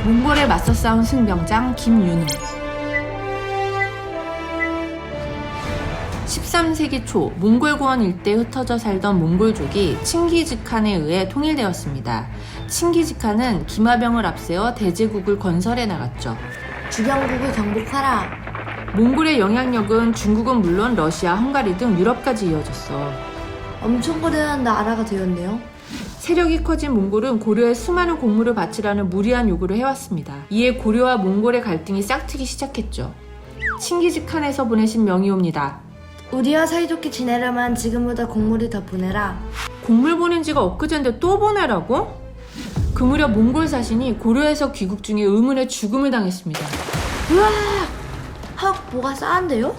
몽골에 맞서 싸운 승병장 김윤우. 13세기 초 몽골고원 일대에 흩어져 살던 몽골족이 칭기즈칸에 의해 통일되었습니다. 칭기즈칸은 기마병을 앞세워 대제국을 건설해 나갔죠. 주변국을 정복하라. 몽골의 영향력은 중국은 물론 러시아, 헝가리 등 유럽까지 이어졌어. 엄청 거대한 나라가 되었네요. 세력이 커진 몽골은 고려에 수많은 공물을 바치라는 무리한 요구를 해왔습니다. 이에 고려와 몽골의 갈등이 싹트기 시작했죠. 칭기즈칸에서 보내신 명의옵니다. 우리와 사이좋게 지내려면 지금보다 곡물을 더 보내라. 공물 보낸 지가 엊그젠데 또 보내라고? 그 무렵 몽골 사신이 고려에서 귀국 중에 의문의 죽음을 당했습니다. 우와! 헉, 뭐가 싸한데요?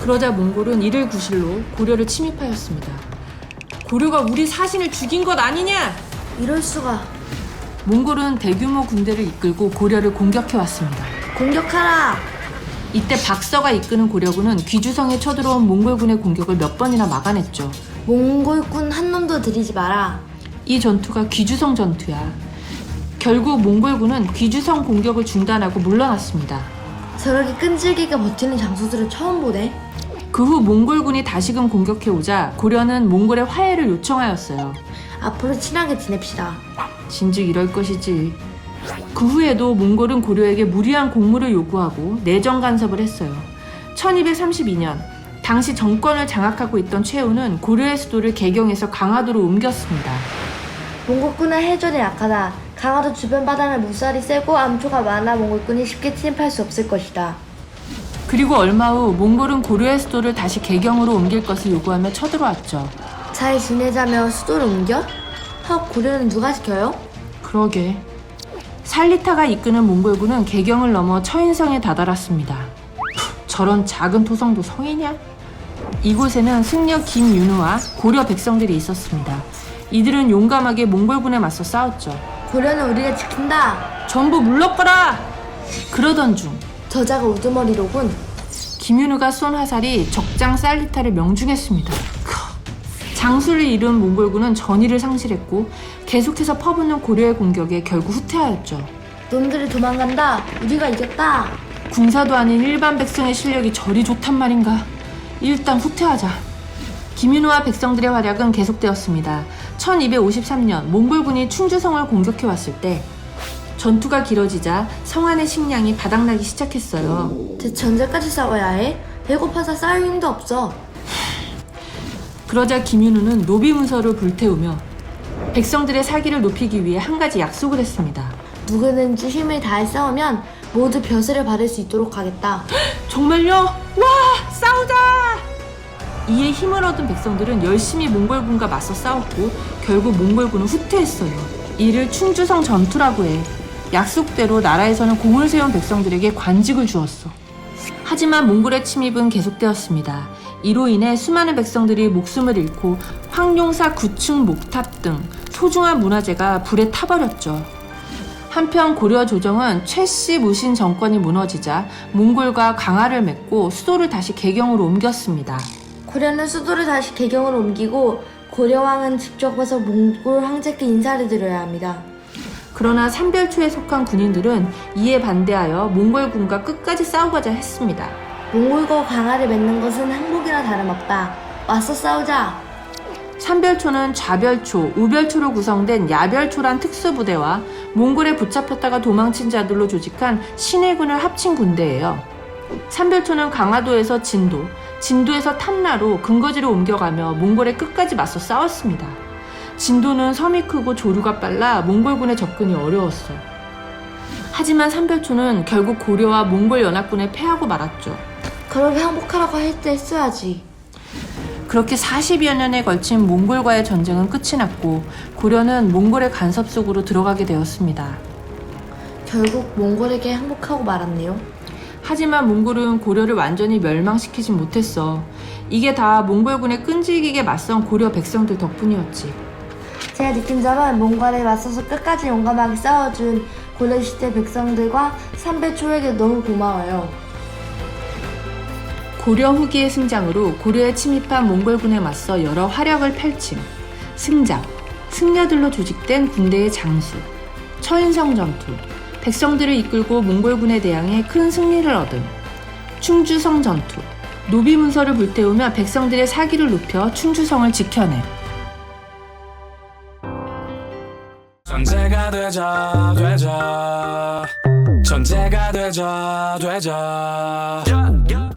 그러자 몽골은 이를 구실로 고려를 침입하였습니다. 고려가 우리 사신을 죽인 것 아니냐? 이럴 수가. 몽골은 대규모 군대를 이끌고 고려를 공격해왔습니다. 공격하라! 이때 박서가 이끄는 고려군은 귀주성에 쳐들어온 몽골군의 공격을 몇 번이나 막아냈죠. 몽골군 한 놈도 들이지 마라. 이 전투가 귀주성 전투야. 결국 몽골군은 귀주성 공격을 중단하고 물러났습니다. 저렇게 끈질기게 버티는 장수들을 처음 보네. 그 후 몽골군이 다시금 공격해오자 고려는 몽골의 화해를 요청하였어요. 앞으로 친하게 지냅시다. 진즉 이럴 것이지. 그 후에도 몽골은 고려에게 무리한 공물을 요구하고 내정 간섭을 했어요. 1232년 당시 정권을 장악하고 있던 최후는 고려의 수도를 개경에서 강화도로 옮겼습니다. 몽골군은 해전이 약하다. 강화도 주변 바다는 물살이 세고 암초가 많아 몽골군이 쉽게 침입할 수 없을 것이다. 그리고 얼마 후 몽골은 고려의 수도를 다시 개경으로 옮길 것을 요구하며 쳐들어왔죠. 잘 지내자며 수도를 옮겨? 헉, 고려는 누가 지켜요? 그러게. 살리타가 이끄는 몽골군은 개경을 넘어 처인성에 다다랐습니다. 저런 작은 토성도 성이냐? 이곳에는 승려 김윤우와 고려 백성들이 있었습니다. 이들은 용감하게 몽골군에 맞서 싸웠죠. 고려는 우리가 지킨다. 전부 물러거라! 그러던 중 저자가 우두머리로군. 김윤우가 쏜 화살이 적장 살리타를 명중했습니다. 장수를 이룬 몽골군은 전의를 상실했고 계속해서 퍼붓는 고려의 공격에 결국 후퇴하였죠. 놈들이 도망간다. 우리가 이겼다. 군사도 아닌 일반 백성의 실력이 저리 좋단 말인가. 일단 후퇴하자. 김윤우와 백성들의 활약은 계속되었습니다. 1253년 몽골군이 충주성을 공격해왔을 때 전투가 길어지자 성 안의 식량이 바닥나기 시작했어요. 대체 언제까지 싸워야 해? 배고파서 싸울 힘도 없어. 그러자 김윤우는 노비문서를 불태우며 백성들의 살기를 높이기 위해 한 가지 약속을 했습니다. 누구든지 힘을 다해 싸우면 모두 벼슬을 받을 수 있도록 하겠다. 정말요? 와! 싸우자! 이에 힘을 얻은 백성들은 열심히 몽골군과 맞서 싸웠고 결국 몽골군은 후퇴했어요. 이를 충주성 전투라고 해. 약속대로 나라에서는 공을 세운 백성들에게 관직을 주었어. 하지만 몽골의 침입은 계속되었습니다. 이로 인해 수많은 백성들이 목숨을 잃고 황룡사 9층 목탑 등 소중한 문화재가 불에 타버렸죠. 한편 고려 조정은 최씨 무신 정권이 무너지자 몽골과 강화를 맺고 수도를 다시 개경으로 옮겼습니다. 고려는 수도를 다시 개경으로 옮기고 고려왕은 직접 가서 몽골 황제께 인사를 드려야 합니다. 그러나 삼별초에 속한 군인들은 이에 반대하여 몽골군과 끝까지 싸우고자 했습니다. 몽골과 강화를 맺는 것은 항복이나 다름없다. 맞서 싸우자. 삼별초는 좌별초, 우별초로 구성된 야별초란 특수부대와 몽골에 붙잡혔다가 도망친 자들로 조직한 신해군을 합친 군대예요. 삼별초는 강화도에서 진도, 진도에서 탐나로 근거지를 옮겨가며 몽골에 끝까지 맞서 싸웠습니다. 진도는 섬이 크고 조류가 빨라 몽골군의 접근이 어려웠어. 하지만 삼별초는 결국 고려와 몽골 연합군에 패하고 말았죠. 그럼 항복하라고 할 때 했어야지. 그렇게 40여 년에 걸친 몽골과의 전쟁은 끝이 났고 고려는 몽골의 간섭 속으로 들어가게 되었습니다. 결국 몽골에게 항복하고 말았네요. 하지만 몽골은 고려를 완전히 멸망시키진 못했어. 이게 다 몽골군에 끈질기게 맞선 고려 백성들 덕분이었지. 제가 느낀 점은 몽골에 맞서서 끝까지 용감하게 싸워준 고려시대 백성들과 삼별초에게 너무 고마워요. 고려 후기의 승장으로 고려에 침입한 몽골군에 맞서 여러 활약을 펼친 승장, 승려들로 조직된 군대의 장수, 처인성 전투, 백성들을 이끌고 몽골군에 대항해 큰 승리를 얻음. 충주성 전투. 노비 문서를 불태우며 백성들의 사기를 높여 충주성을 지켜냄. 천재가 되자 천재가 되자